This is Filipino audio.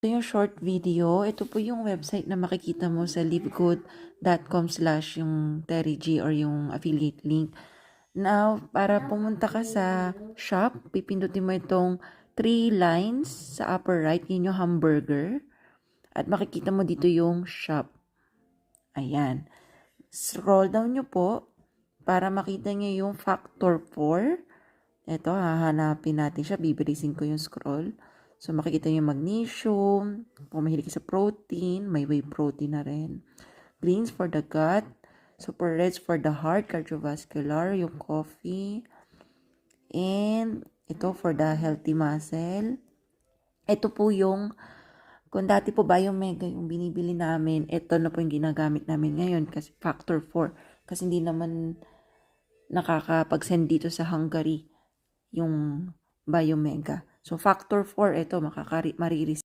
Ito yung short video. Ito po yung website na makikita mo sa livegood.com/ yung Terry G or yung affiliate link. Now, para pumunta ka sa shop, pipindutin mo itong 3 lines sa upper right. Yun yung hamburger. At makikita mo dito yung shop. Ayan. Scroll down nyo po para makita nyo yung factor 4. Ito, hahanapin natin siya. Bibilisin ko yung scroll. So, makikita nyo yung magnesium. Kung mahilig sa protein, may whey protein na rin. Greens for the gut. Super reds for the heart, cardiovascular, yung coffee. And ito for the healthy muscle. Ito po yung, kung dati po Biomega yung binibili namin, ito na po yung ginagamit namin ngayon kasi factor 4. Kasi hindi naman nakakapag-send dito sa Hungary yung Biomega. So, factor 4, ito, marireceive